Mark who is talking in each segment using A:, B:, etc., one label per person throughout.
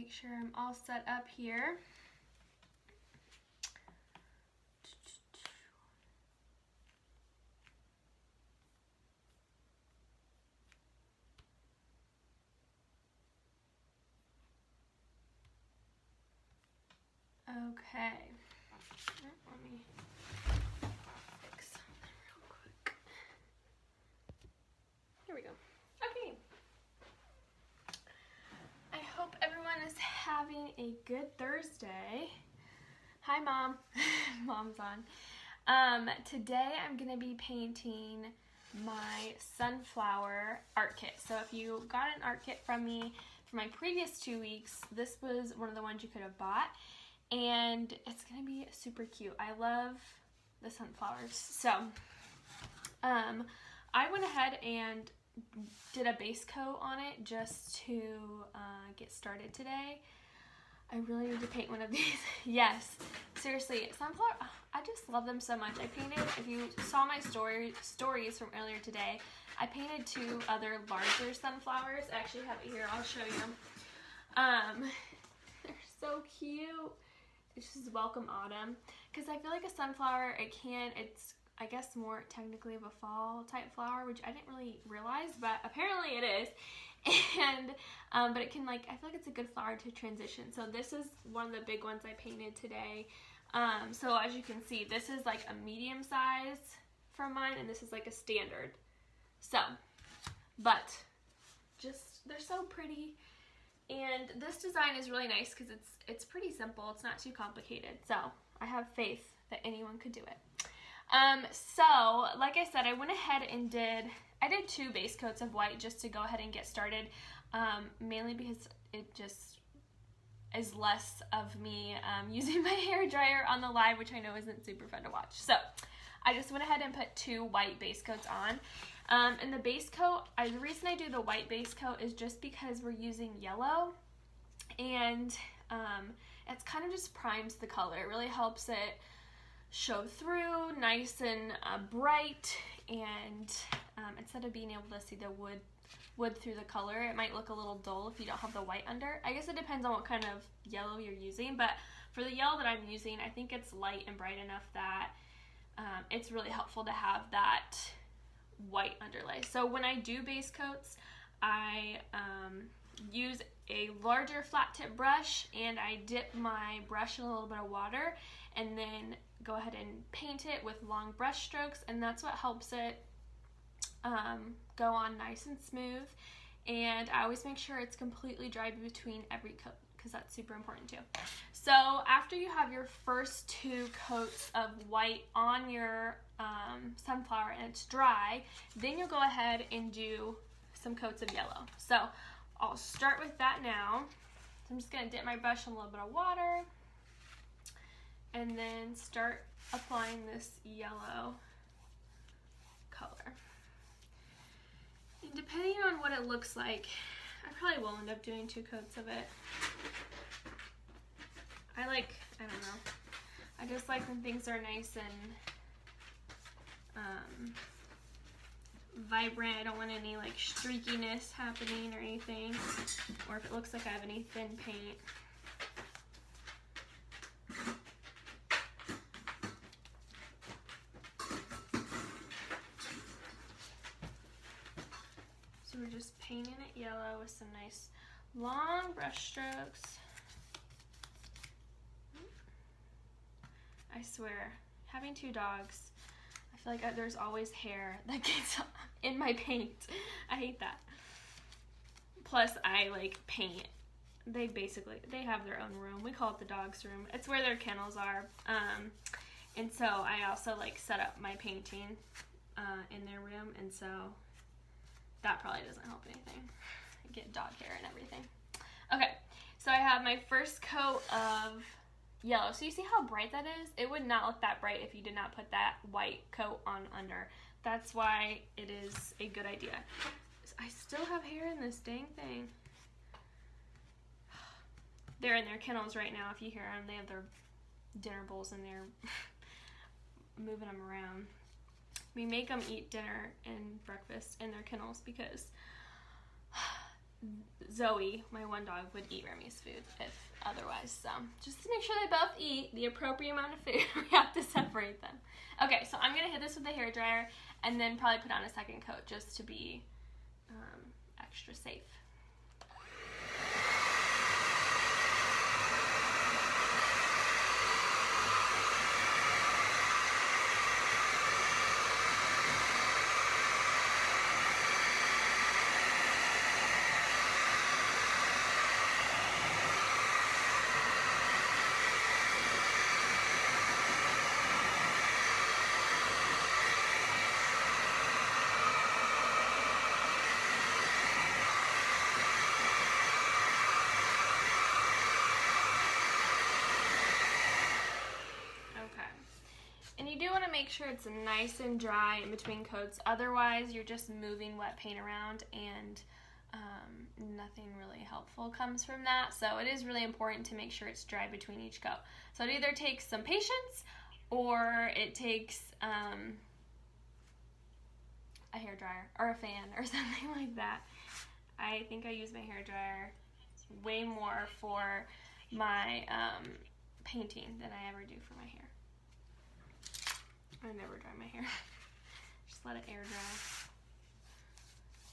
A: make sure I'm all set up here. Okay, let me fix something real quick. Here we go. Okay. I hope everyone is having a good Thursday. Hi, Mom. Mom's on. Today I'm going to be painting my sunflower art kit. So if you got an art kit from me for my previous 2 weeks, this was one of the ones you could have bought. And it's going to be super cute. I love the sunflowers. So I went ahead and did a base coat on it just to get started today. I really need to paint one of these. Yes, seriously, sunflower, I just love them so much. I painted, if you saw my stories from earlier today, I painted 2 other larger sunflowers. I actually have it here, I'll show you. They're so cute. It's just Welcome Autumn, because I feel like a sunflower, it's I guess more technically of a fall type flower, which I didn't really realize, but apparently it is. And but it can, like, I feel like it's a good flower to transition. So this is one of the big ones I painted today. So as you can see, this is like a medium size from mine, and this is like a standard. So, but just, they're so pretty. And this design is really nice because it's pretty simple. It's not too complicated. So I have faith that anyone could do it. So like I said, I went ahead and did 2 base coats of white just to go ahead and get started. Mainly because it just is less of me using my hair dryer on the live, which I know isn't super fun to watch. So I just went ahead and put 2 white base coats on. And the base coat, the reason I do the white base coat is just because we're using yellow, and it's kind of just primes the color. It really helps it show through nice and bright, and instead of being able to see the wood through the color, it might look a little dull if you don't have the white under. I guess it depends on what kind of yellow you're using, but for the yellow that I'm using, I think it's light and bright enough that it's really helpful to have that white underlay. So when I do base coats, I use a larger flat tip brush, and I dip my brush in a little bit of water and then go ahead and paint it with long brush strokes, and that's what helps it go on nice and smooth. And I always make sure it's completely dry between every coat, because that's super important too. So after you have your first 2 coats of white on your sunflower and it's dry, then you'll go ahead and do some coats of yellow. So I'll start with that now. So I'm just going to dip my brush in a little bit of water and then start applying this yellow color. And depending on what it looks like, I probably will end up doing 2 coats of it. I don't know. I just like when things are nice and vibrant. I don't want any like streakiness happening or anything, or if it looks like I have any thin paint. So we're just painting it yellow with some nice long brush strokes. I swear, having 2 dogs, I feel like there's always hair that gets in my paint. I hate that. Plus, I like paint. They have their own room. We call it the dog's room. It's where their kennels are. And so I also like set up my painting in their room, and so that probably doesn't help anything. I get dog hair and everything. Okay, so I have my first coat of yellow. So you see how bright that is? It would not look that bright if you did not put that white coat on under. That's why it is a good idea. I still have hair in this dang thing. They're in their kennels right now. If you hear them, they have their dinner bowls and they're moving them around. We make them eat dinner and breakfast in their kennels because Zoe, my one dog, would eat Remy's food if otherwise. So just to make sure they both eat the appropriate amount of food, we have to separate them. Okay, so I'm going to hit this with the hairdryer and then probably put on a second coat just to be extra safe. And you do want to make sure it's nice and dry in between coats, otherwise you're just moving wet paint around and nothing really helpful comes from that. So it is really important to make sure it's dry between each coat. So it either takes some patience or it takes a hairdryer or a fan or something like that. I think I use my hairdryer way more for my painting than I ever do for my hair. I never dry my hair. Just let it air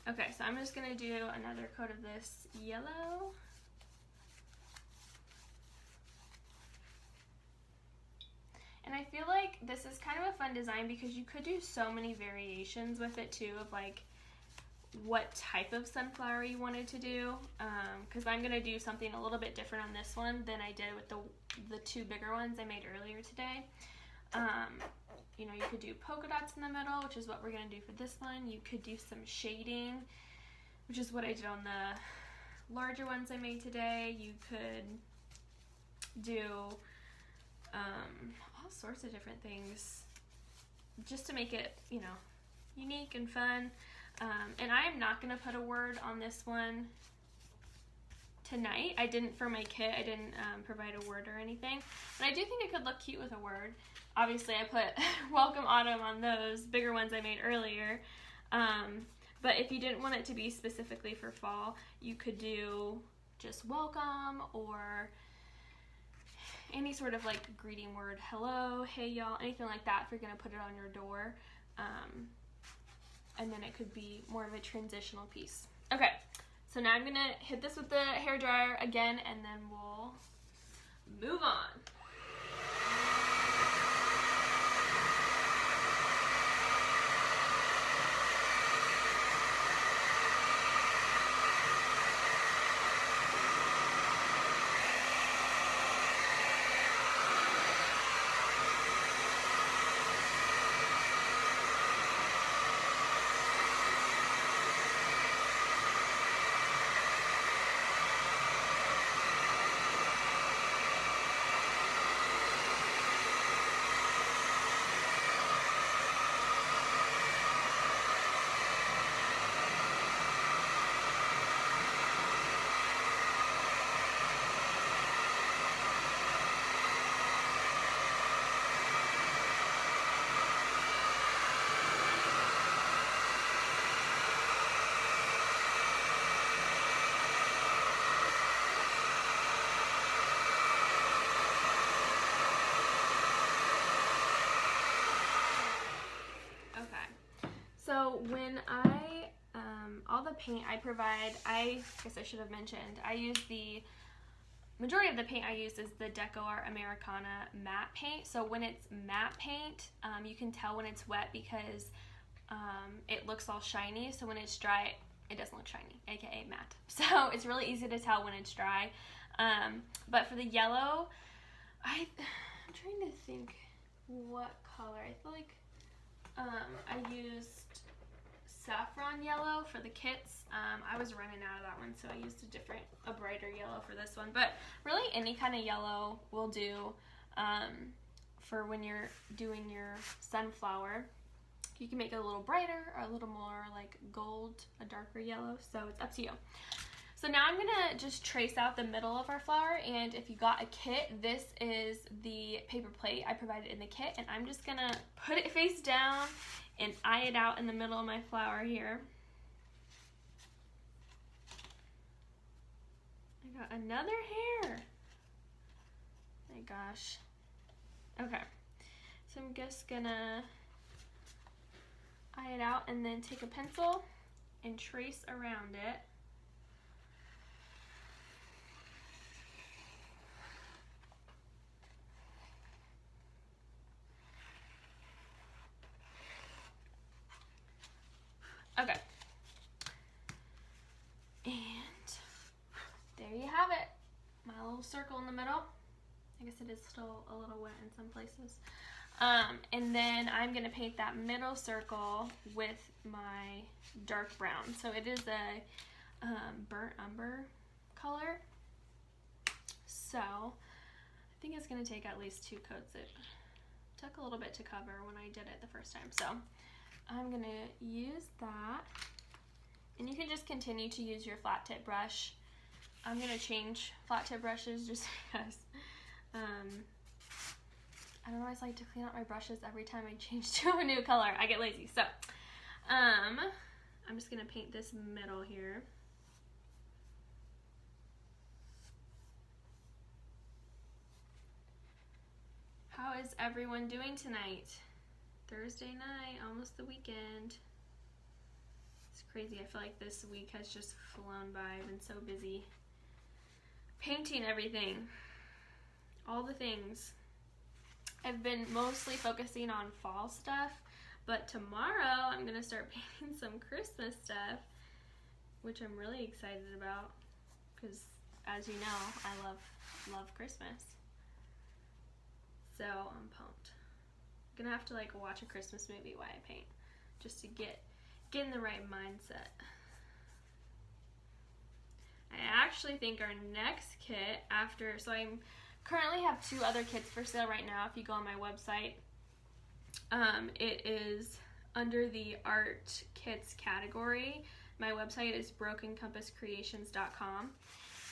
A: dry. Okay, so I'm just going to do another coat of this yellow. And I feel like this is kind of a fun design because you could do so many variations with it too, of like what type of sunflower you wanted to do. Because I'm going to do something a little bit different on this one than I did with the two bigger ones I made earlier today. You know, you could do polka dots in the middle, which is what we're going to do for this one. You could do some shading, which is what I did on the larger ones I made today. You could do all sorts of different things just to make it, you know, unique and fun. And I am not going to put a word on this one tonight. I didn't for my kit. I didn't provide a word or anything. But I do think it could look cute with a word. Obviously, I put Welcome Autumn on those bigger ones I made earlier. But if you didn't want it to be specifically for fall, you could do just welcome or any sort of like greeting word. Hello, hey y'all, anything like that if you're going to put it on your door. And then it could be more of a transitional piece. Okay, so now I'm going to hit this with the hairdryer again and then we'll move on. So when all the paint I provide, I guess I should have mentioned, I use the majority of the paint I use is the DecoArt Americana matte paint. So when it's matte paint, you can tell when it's wet because it looks all shiny. So when it's dry, it doesn't look shiny, aka matte. So it's really easy to tell when it's dry. But for the yellow, I'm trying to think what color. I feel like I used saffron yellow for the kits. I was running out of that one, so I used a brighter yellow for this one. But really any kind of yellow will do for when you're doing your sunflower. You can make it a little brighter or a little more like gold, a darker yellow, so it's up to you. So now I'm gonna just trace out the middle of our flower, and if you got a kit, this is the paper plate I provided in the kit, and I'm just gonna put it face down and eye it out in the middle of my flower here. I got another hair. My gosh. Okay. So I'm just gonna eye it out and then take a pencil and trace around it. Okay. And there you have it. My little circle in the middle. I guess it is still a little wet in some places. And then I'm going to paint that middle circle with my dark brown. So it is a burnt umber color. So I think it's going to take at least 2 coats. It took a little bit to cover when I did it the first time. So I'm going to use that. And you can just continue to use your flat tip brush. I'm going to change flat tip brushes just because I don't always like to clean out my brushes every time I change to a new color. I get lazy. So I'm just going to paint this middle here. How is everyone doing tonight? Thursday night, almost the weekend. It's crazy. I feel like this week has just flown by. I've been so busy painting everything. All the things. I've been mostly focusing on fall stuff, but tomorrow I'm going to start painting some Christmas stuff, which I'm really excited about because, as you know, I love Christmas. So I'm pumped. I'm going to have to like watch a Christmas movie while I paint just to get in the right mindset. I actually think our next kit after, so I'm currently have 2 other kits for sale right now. If you go on my website, it is under the art kits category. My website is brokencompasscreations.com.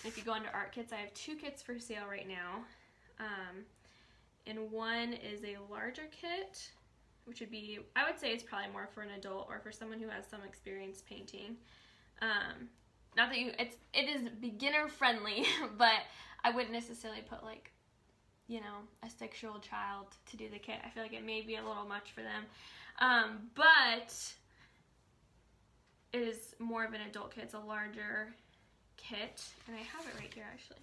A: If you go under art kits, I have 2 kits for sale right now. And one is a larger kit, which would be, I would say it's probably more for an adult or for someone who has some experience painting. Not that it is beginner friendly, but I wouldn't necessarily put like, you know, a 6-year-old child to do the kit. I feel like it may be a little much for them. But it is more of an adult kit. It's a larger kit. And I have it right here actually.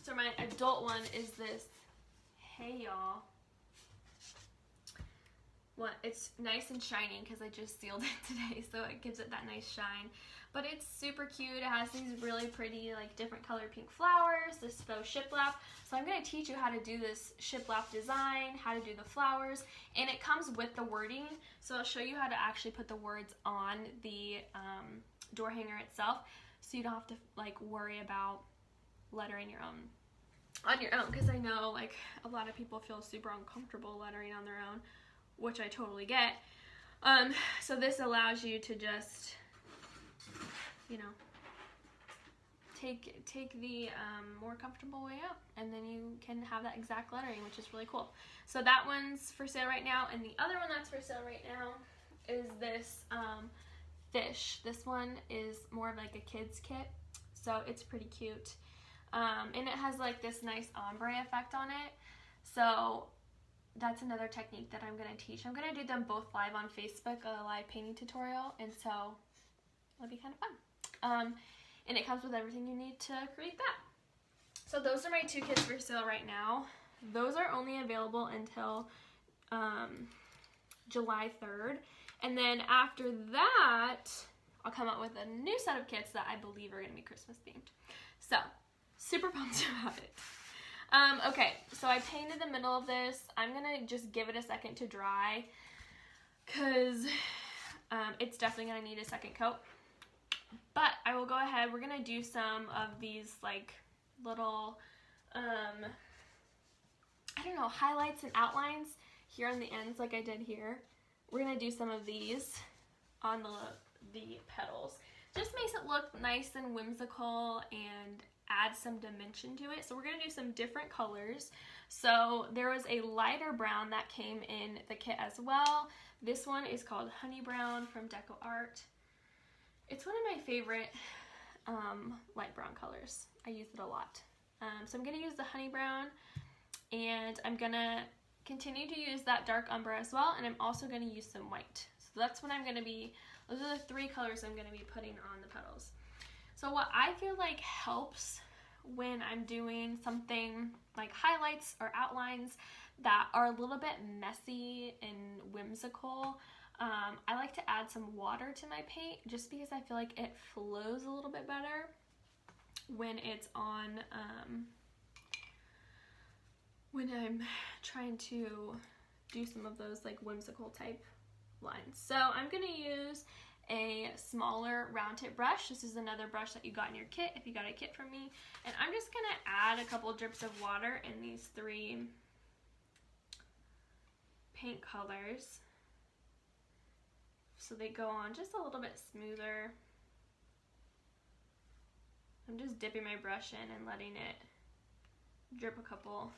A: So my adult one is this Hey Y'all. It's nice and shiny because I just sealed it today, so it gives it that nice shine. But it's super cute. It has these really pretty, like, different color pink flowers, this faux shiplap. So I'm going to teach you how to do this shiplap design, how to do the flowers, and it comes with the wording. So I'll show you how to actually put the words on the door hanger itself, so you don't have to, like, worry about lettering on your own, because I know, like, a lot of people feel super uncomfortable lettering on their own, which I totally get. So this allows you to just, you know, take the more comfortable way up, and then you can have that exact lettering, which is really cool. So that one's for sale right now, and the other one that's for sale right now is this fish. This one is more of like a kid's kit, so it's pretty cute. And it has like this nice ombre effect on it. So that's another technique that I'm going to teach. I'm going to do them both live on Facebook, a live painting tutorial, and so it'll be kind of fun. And it comes with everything you need to create that. So those are my 2 kits for sale right now. Those are only available until July 3rd. And then after that, I'll come out with a new set of kits that I believe are going to be Christmas themed. So, super pumped about it. Okay, so I painted the middle of this. I'm going to just give it a second to dry because it's definitely going to need a second coat. But I will go ahead. We're going to do some of these like little, I don't know, highlights and outlines here on the ends like I did here. We're going to do some of these on the petals. Just makes it look nice and whimsical and add some dimension to it. So we're going to do some different colors. So there was a lighter brown that came in the kit as well. This one is called Honey Brown from Deco Art. It's one of my favorite light brown colors. I use it a lot. So I'm going to use the honey brown, and I'm going to continue to use that dark umber as well, and I'm also going to use some white. So that's what I'm going to be, those are the three colors I'm going to be putting on the petals. So what I feel like helps when I'm doing something like highlights or outlines that are a little bit messy and whimsical, I like to add some water to my paint just because I feel like it flows a little bit better when it's on, when I'm trying to do some of those like whimsical type lines. So I'm going to use a smaller round tip brush. This is another brush that you got in your kit if you got a kit from me. And I'm just going to add a couple drips of water in these three paint colors so they go on just a little bit smoother. I'm just dipping my brush in and letting it drip a couple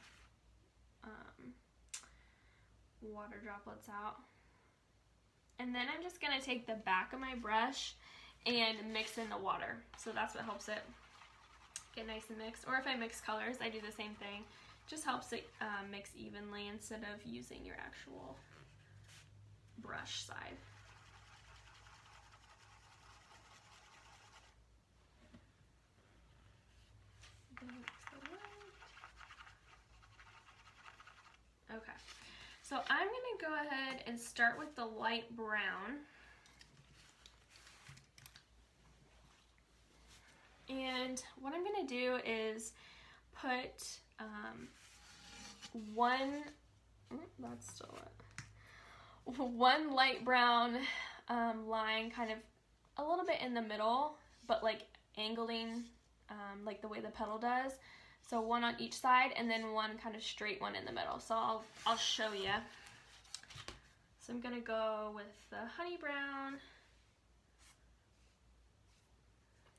A: water droplets out. And then I'm just going to take the back of my brush and mix in the water. So that's what helps it get nice and mixed. Or if I mix colors, I do the same thing. Just helps it mix evenly instead of using your actual brush side. Okay, so I'm going to go ahead and start with the light brown. And what I'm going to do is put one light brown line kind of a little bit in the middle, but like angling like the way the petal does. So one on each side and then one kind of straight one in the middle. So I'll show you. So I'm gonna go with the honey brown.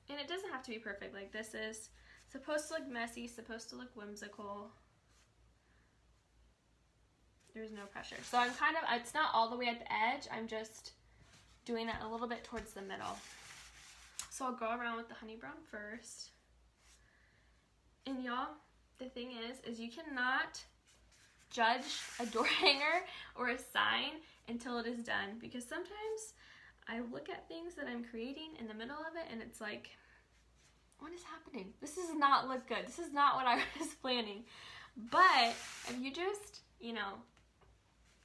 A: And it doesn't have to be perfect. Like this is supposed to look messy, supposed to look whimsical. There's no pressure. So I'm kind of, it's not all the way at the edge. I'm just doing that a little bit towards the middle. So I'll go around with the honey brown first. And y'all, the thing is you cannot judge a door hanger or a sign until it is done, because sometimes I look at things that I'm creating in the middle of it and it's like, what is happening? This does not look good. This is not what I was planning. But if you just, you know,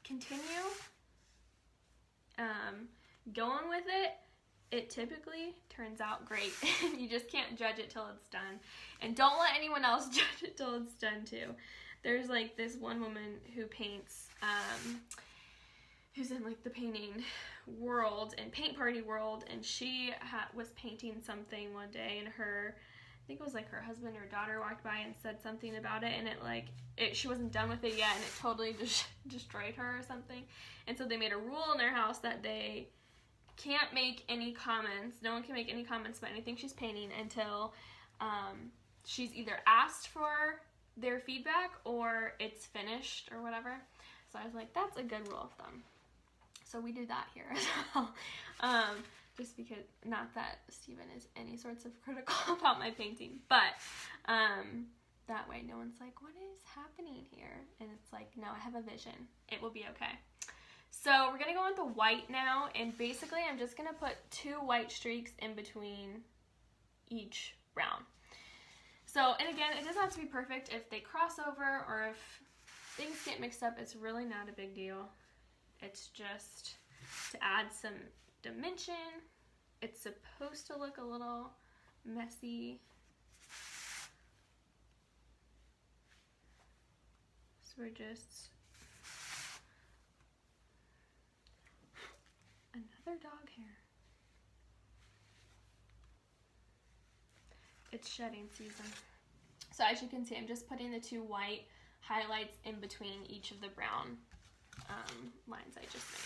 A: continue going with it, it typically turns out great. You just can't judge it till it's done. And don't let anyone else judge it till it's done too. There's like this one woman who paints, who's in like the painting world and paint party world, and she was painting something one day, and her, I think it was like her husband or daughter walked by and said something about it, and she wasn't done with it yet, and it totally just destroyed her or something. And so they made a rule in their house that they can't make any comments. No one can make any comments about anything she's painting until she's either asked for their feedback or it's finished or whatever. So I was like, that's a good rule of thumb. So we do that here as well. Just because, not that Steven is any sorts of critical about my painting, but that way no one's like, what is happening here? And it's like, no, I have a vision. It will be okay. So we're gonna go with the white now, and basically I'm just gonna put 2 white streaks in between each brown. So, and again, it doesn't have to be perfect. If they cross over or if things get mixed up, it's really not a big deal. It's just to add some dimension. It's supposed to look a little messy. So we're just, another dog hair. It's shedding season. So as you can see, I'm just putting the 2 white highlights in between each of the brown lines I just made.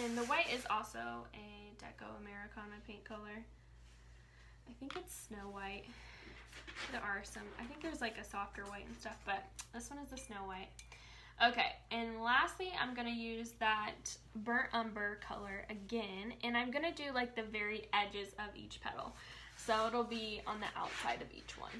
A: And the white is also a Deco Americana paint color. I think it's Snow White. There are some, I think there's like a softer white and stuff, but this one is the Snow White. Okay, and lastly, I'm going to use that Burnt Umber color again, and I'm going to do like the very edges of each petal. So it'll be on the outside of each one.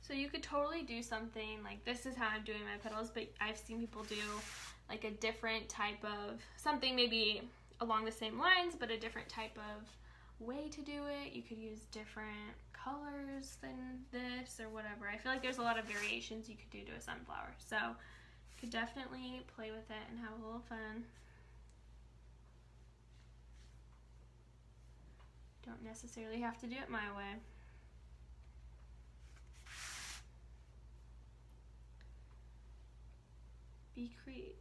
A: So you could totally do something like this is how I'm doing my petals, but I've seen people do like a different type of something, maybe along the same lines, but a different type of way to do it. You could use different colors than this or whatever. I feel like there's a lot of variations you could do to a sunflower. So you could definitely play with it and have a little fun. Don't necessarily have to do it my way. Be creative.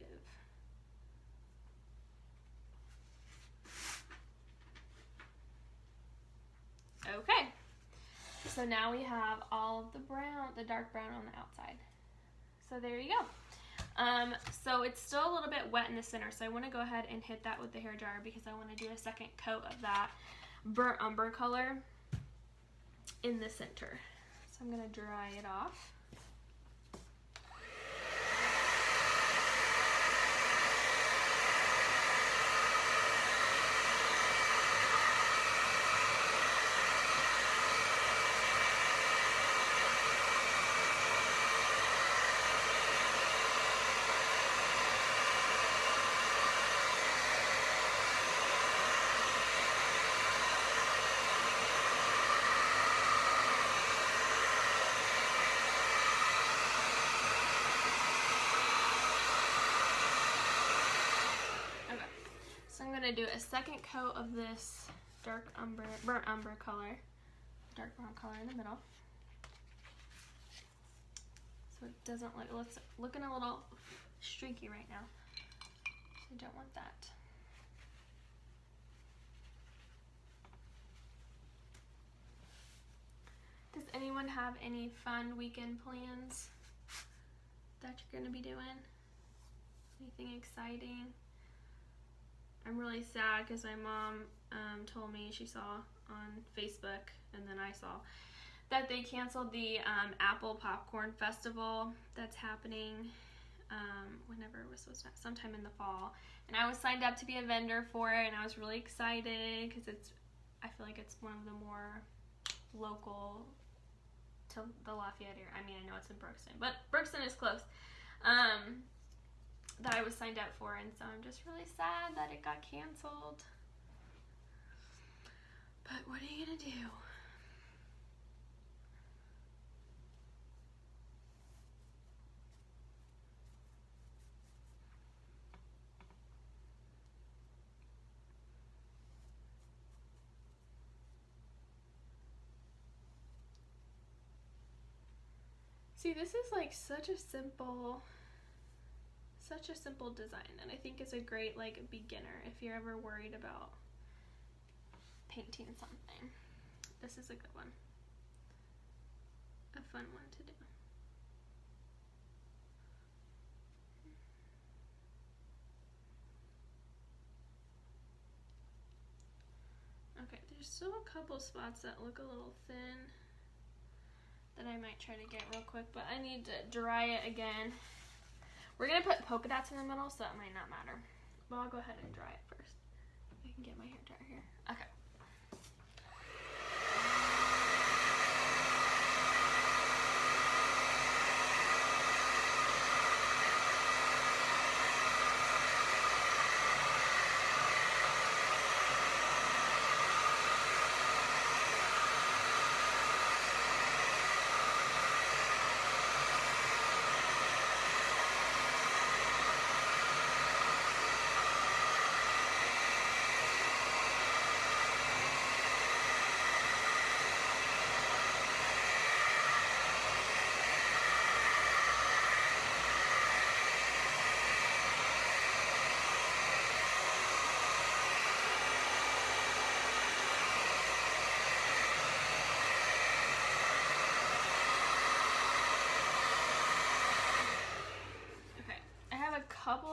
A: Okay, so now we have all of the brown, the dark brown on the outside. So there you go. So it's still a little bit wet in the center, so I want to go ahead and hit that with the hairdryer because I want to do a second coat of that burnt umber color in the center. So I'm going to dry it off. To do a second coat of this dark umber, burnt umber color, dark brown color in the middle, so it doesn't look, it's looking a little streaky right now, so I don't want that. Does anyone have any fun weekend plans that you're going to be doing? Anything exciting? I'm really sad because my mom told me, she saw on Facebook, and then I saw that they canceled the Apple Popcorn Festival that's happening whenever it was supposed to, sometime in the fall. And I was signed up to be a vendor for it, and I was really excited because I feel like it's one of the more local to the Lafayette area. I mean, I know it's in Brookston, but Brookston is close. That I was signed up for, and so I'm just really sad that it got canceled. But what are you gonna do? See, this is like such a simple design, and I think it's a great like beginner if you're ever worried about painting something. This is a good one, a fun one to do. Okay, there's still a couple spots that look a little thin that I might try to get real quick, but I need to dry it again. We're going to put polka dots in the middle, so that might not matter. But I'll go ahead and dry it first. I can get my hair dryer here. Okay.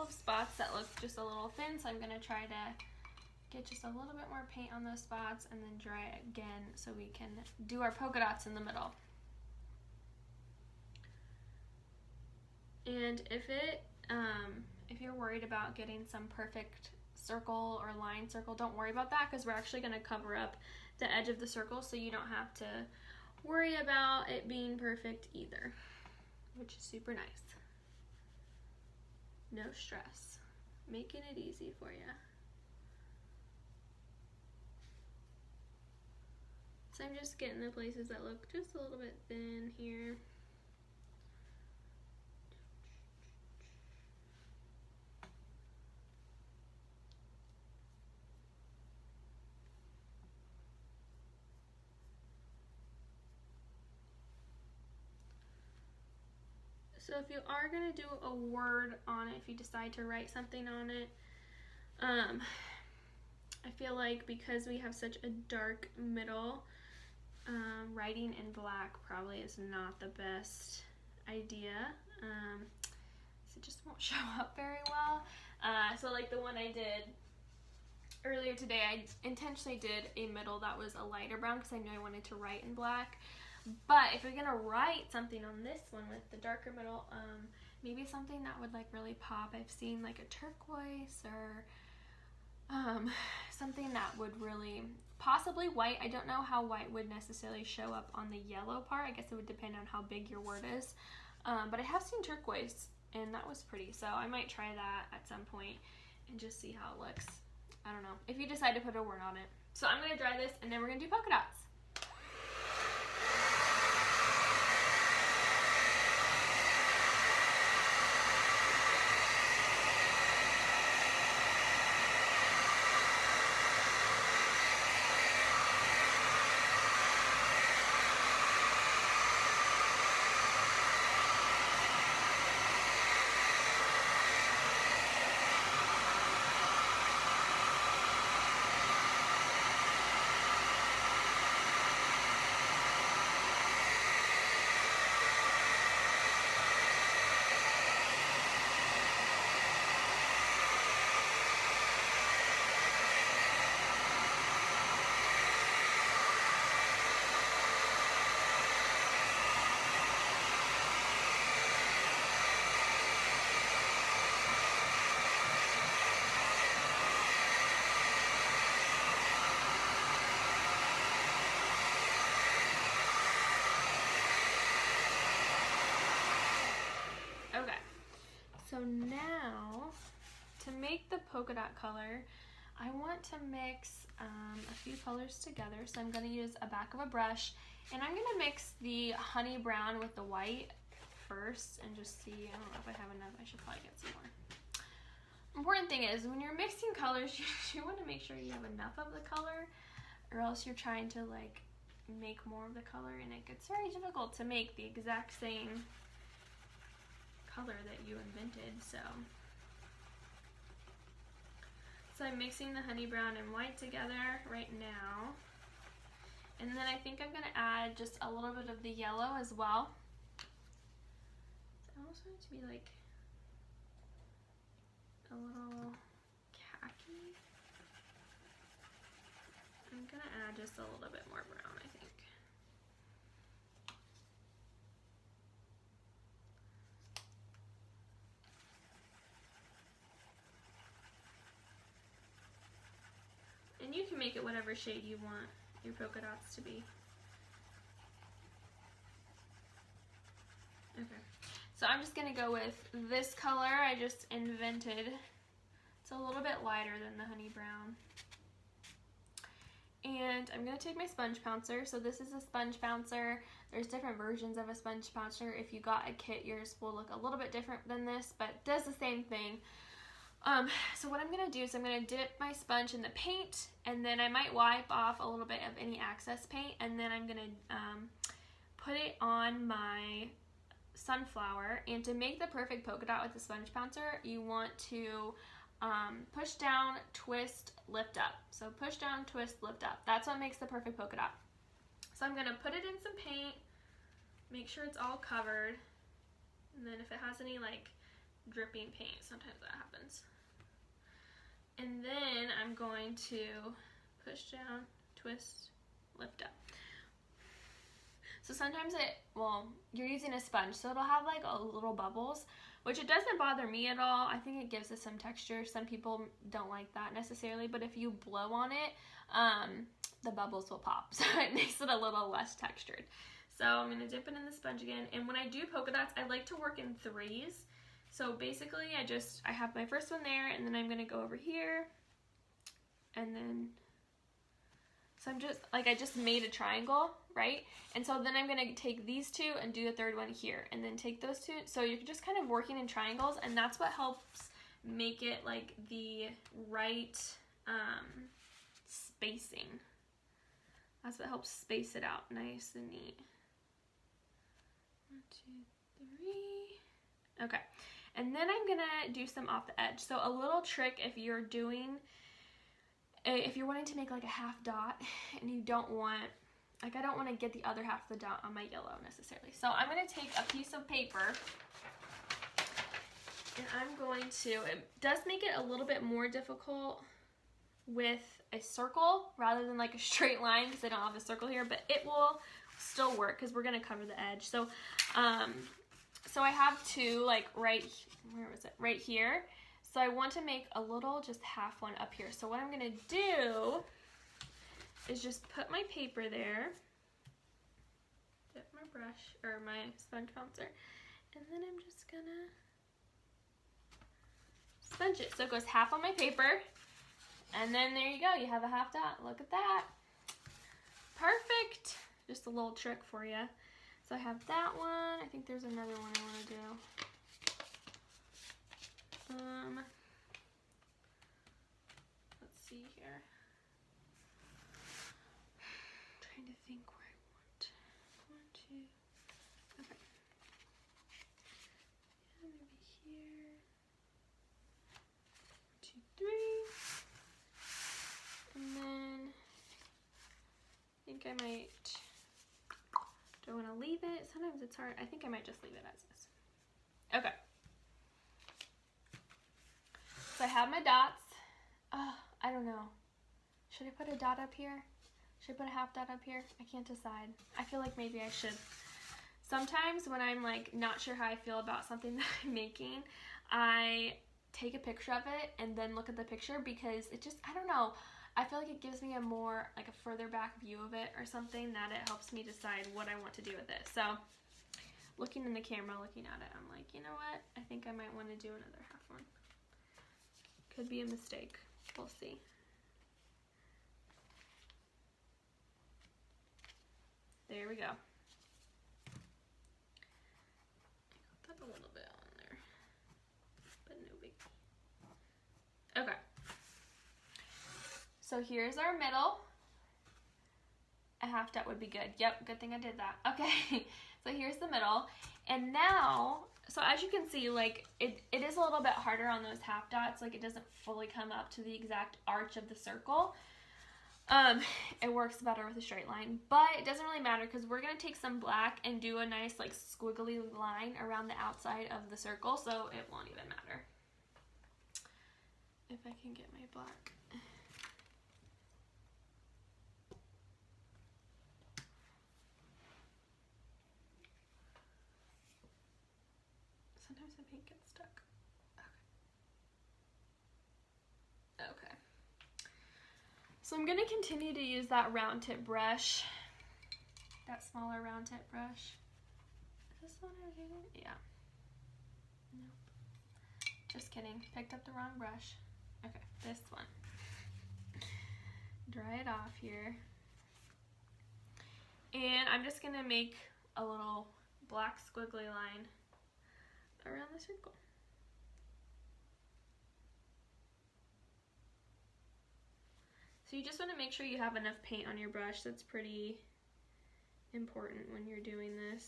A: of spots that look just a little thin, so I'm gonna try to get just a little bit more paint on those spots and then dry it again so we can do our polka dots in the middle. And if you're worried about getting some perfect circle or line circle, don't worry about that, because we're actually going to cover up the edge of the circle so you don't have to worry about it being perfect either, which is super nice. No stress. Making it easy for you. So I'm just getting the places that look just a little bit thin here. So if you are going to do a word on it, if you decide to write something on it, I feel like because we have such a dark middle, writing in black probably is not the best idea. So it just won't show up very well. So like the one I did earlier today, I intentionally did a middle that was a lighter brown because I knew I wanted to write in black. But if you're gonna write something on this one with the darker middle, maybe something that would like really pop. I've seen like a turquoise or something that would really, possibly white. I don't know how white would necessarily show up on the yellow part. I guess it would depend on how big your word is. But I have seen turquoise and that was pretty. So I might try that at some point and just see how it looks. I don't know. If you decide to put a word on it. So I'm gonna dry this and then we're gonna do polka dots. Okay, so now to make the polka dot color, I want to mix a few colors together. So I'm going to use a back of a brush and I'm going to mix the honey brown with the white first and just see. I don't know if I have enough. I should probably get some more. Important thing is when you're mixing colors, you want to make sure you have enough of the color, or else you're trying to like make more of the color and it gets very difficult to make the exact same color that you invented. So I'm mixing the honey brown and white together right now, and then I think I'm going to add just a little bit of the yellow as well. I almost want it to be like a little khaki. I'm going to add just a little bit more brown, I think. And you can make it whatever shade you want your polka dots to be. Okay, so I'm just gonna go with this color I just invented. It's a little bit lighter than the honey brown. And I'm gonna take my sponge pouncer. So this is a sponge pouncer. There's different versions of a sponge pouncer. If you got a kit, yours will look a little bit different than this, but it does the same thing. So what I'm going to do is I'm going to dip my sponge in the paint, and then I might wipe off a little bit of any excess paint, and then I'm going to put it on my sunflower. And to make the perfect polka dot with the sponge pouncer, you want to push down, twist, lift up. So push down, twist, lift up. That's what makes the perfect polka dot. So I'm going to put it in some paint, make sure it's all covered, and then if it has any like dripping paint. Sometimes that happens. And then I'm going to push down, twist, lift up. So sometimes you're using a sponge, so it'll have like little bubbles, which it doesn't bother me at all. I think it gives it some texture. Some people don't like that necessarily, but if you blow on it, the bubbles will pop. So it makes it a little less textured. So I'm gonna dip it in the sponge again. And when I do polka dots, I like to work in threes. So basically I have my first one there, and then I'm gonna go over here, and then, so I just made a triangle, right? And so then I'm gonna take these two and do a third one here, and then take those two. So you're just kind of working in triangles, and that's what helps make it like the right spacing. That's what helps space it out nice and neat. 1, 2, 3. Okay. And then I'm gonna do some off the edge. So a little trick if you're wanting to make like a half dot and you don't want, like I don't want to get the other half of the dot on my yellow necessarily. So I'm going to take a piece of paper, and I'm going to, it does make it a little bit more difficult with a circle rather than like a straight line because I don't have a circle here, but it will still work because we're going to cover the edge. So, so I have two, like right here. So I want to make a little, just half one up here. So what I'm gonna do is just put my paper there, dip my brush, or my sponge bouncer, and then I'm just gonna sponge it. So it goes half on my paper, and then there you go, you have a half dot. Look at that. Perfect. Just a little trick for you. So I have that one. I think there's another one I wanna do. Let's see here. I'm trying to think where I want. 1, 2. Okay. Yeah, maybe here. 1, 2, 3. And then I think I might. Do I want to leave it? Sometimes it's hard. I think I might just leave it as is. Okay. So I have my dots. I don't know. Should I put a dot up here? Should I put a half dot up here? I can't decide. I feel like maybe I should. Sometimes when I'm like not sure how I feel about something that I'm making, I take a picture of it and then look at the picture because it just, I don't know. I feel like it gives me a more, like a further back view of it or something, that it helps me decide what I want to do with it. So looking in the camera, looking at it, I'm like, you know what? I think I might want to do another half one. Could be a mistake. We'll see. There we go. I got that a little bit on there, but no biggie. Okay. So here's our middle. A half dot would be good. Yep, good thing I did that. Okay, so here's the middle. And now, so as you can see, like it is a little bit harder on those half dots. Like it doesn't fully come up to the exact arch of the circle. It works better with a straight line, but it doesn't really matter because we're going to take some black and do a nice like squiggly line around the outside of the circle, so it won't even matter. If I can get my black. Sometimes the paint gets stuck. Okay. Okay. So I'm going to continue to use that round tip brush, that smaller round tip brush. Is this the one I was using? Yeah. Nope. Just kidding. Picked up the wrong brush. Okay, this one. Dry it off here. And I'm just going to make a little black squiggly line around the circle. So you just want to make sure you have enough paint on your brush. That's pretty important when you're doing this.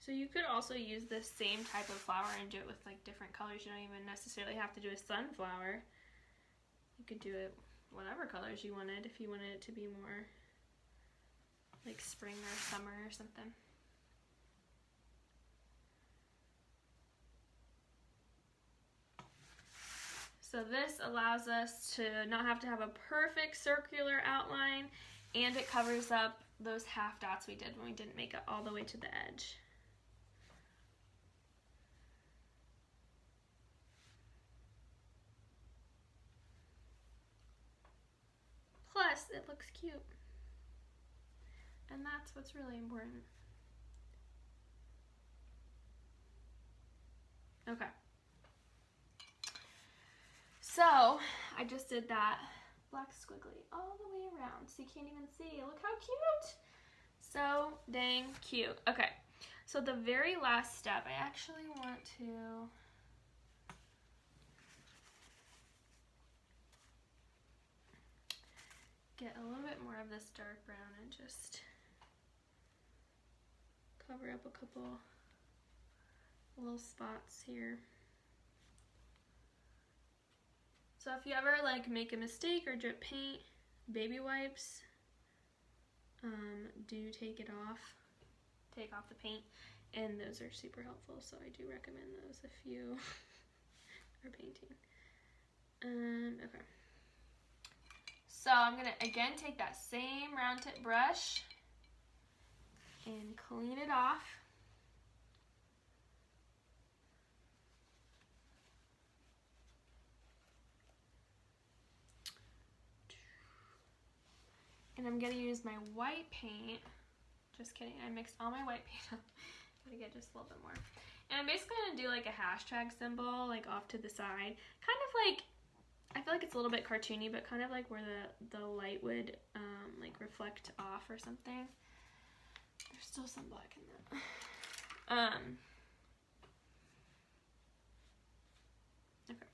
A: So So you could also use this same type of flower and do it with like different colors. You don't even necessarily have to do a sunflower. You could do it whatever colors you wanted if you wanted it to be more like spring or summer or something. So this allows us to not have to have a perfect circular outline, and it covers up those half dots we did when we didn't make it all the way to the edge. Plus, it looks cute. And that's what's really important. Okay. So, I just did that black squiggly all the way around, so you can't even see. Look how cute! So dang cute. Okay, so the very last step, I actually want to get a little bit more of this dark brown and just cover up a couple little spots here. So if you ever like make a mistake or drip paint, baby wipes, do take it off. Take off the paint, and those are super helpful, so I do recommend those if you are painting. Okay. So I'm gonna again take that same round tip brush and clean it off. And I'm gonna use my white paint. Just kidding, I mixed all my white paint up. I'm gonna get just a little bit more. And I'm basically gonna do like a hashtag symbol, like off to the side. Kind of like, I feel like it's a little bit cartoony, but kind of like where the light would like reflect off or something. There's still some black in that. Okay.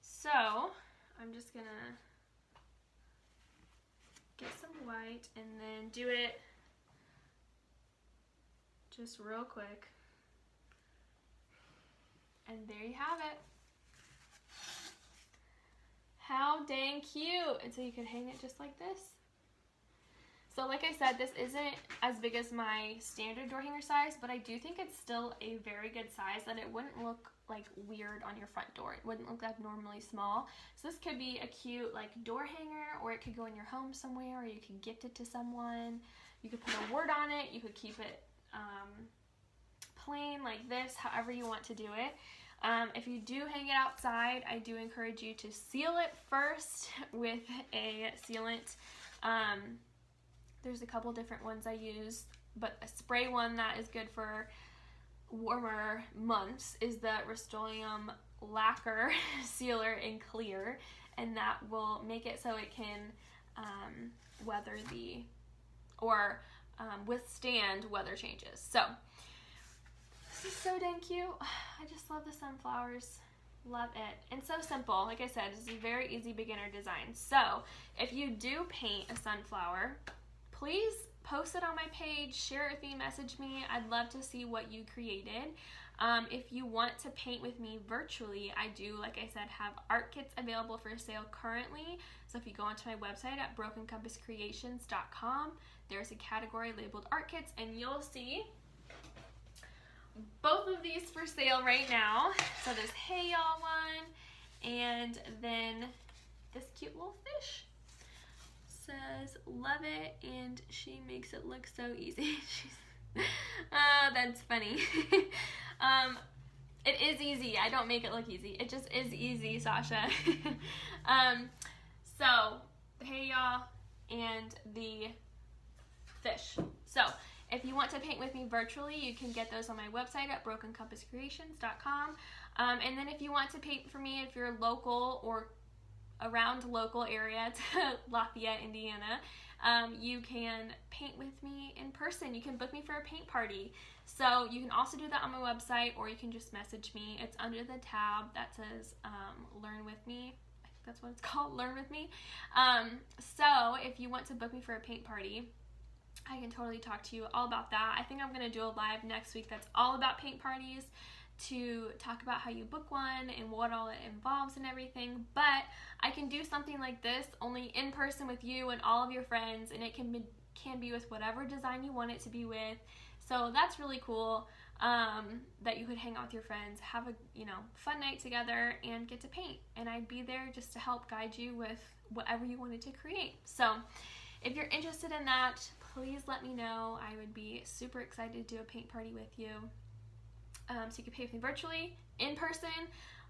A: So, I'm just gonna get some white and then do it just real quick. And there you have it. How dang cute! And so you can hang it just like this. So like I said, this isn't as big as my standard door hanger size, but I do think it's still a very good size that it wouldn't look like weird on your front door. It wouldn't look abnormally small. So this could be a cute like door hanger, or it could go in your home somewhere, or you could gift it to someone. You could put a word on it. You could keep it plain like this, however you want to do it. If you do hang it outside, I do encourage you to seal it first with a sealant. There's a couple different ones I use, but a spray one that is good for warmer months is the Rust-Oleum Lacquer Sealer in Clear, and that will make it so it can weather withstand weather changes. So this is so dang cute. I just love the sunflowers. Love it. And so simple. Like I said, it's a very easy beginner design. So if you do paint a sunflower, please post it on my page, share it with me, message me. I'd love to see what you created. If you want to paint with me virtually, I do, like I said, have art kits available for sale currently. So if you go onto my website at brokencompasscreations.com, there's a category labeled art kits, and you'll see both of these for sale right now. So this Hey Y'all one, and then this cute little fish. Says love it, and she makes it look so easy. That's funny. It is easy. I don't make it look easy. It just is easy, Sasha. So Hey Y'all and the fish. So if you want to paint with me virtually, you can get those on my website at brokencompasscreations.com. And then if you want to paint for me, if you're local or around local area to Lafayette, Indiana, you can paint with me in person. You can book me for a paint party. So you can also do that on my website, or you can just message me. It's under the tab that says Learn With Me. I think that's what it's called, Learn With Me. So if you want to book me for a paint party, I can totally talk to you all about that. I think I'm going to do a live next week that's all about paint parties, to talk about how you book one and what all it involves and everything. But I can do something like this only in person with you and all of your friends, and it can be with whatever design you want it to be with. So that's really cool, that you could hang out with your friends, have a fun night together, and get to paint. And I'd be there just to help guide you with whatever you wanted to create. So if you're interested in that, please let me know. I would be super excited to do a paint party with you. So you can paint with me virtually, in person,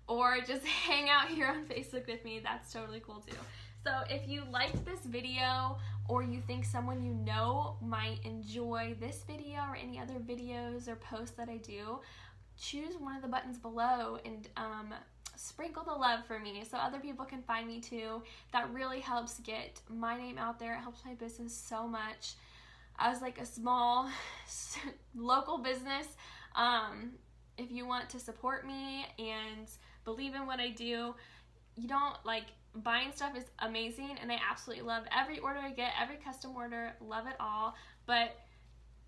A: or just hang out here on Facebook with me. That's totally cool too. So if you liked this video, or you think someone you know might enjoy this video or any other videos or posts that I do, choose one of the buttons below and sprinkle the love for me so other people can find me too. That really helps get my name out there. It helps my business so much. As like a small local business, if you want to support me and believe in what I do, you don't buying stuff is amazing, and I absolutely love every order I get, every custom order, love it all. But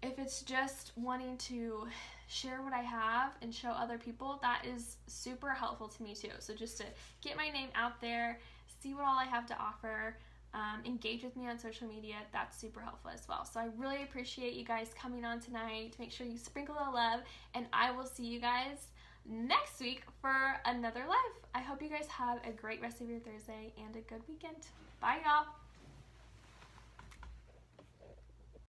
A: if it's just wanting to share what I have and show other people, that is super helpful to me too. So just to get my name out there, see what all I have to offer, engage with me on social media, that's super helpful as well. So I really appreciate you guys coming on tonight. Make sure you sprinkle the love, and I will see you guys next week for another live. I hope you guys have a great rest of your Thursday and a good weekend. Bye, y'all.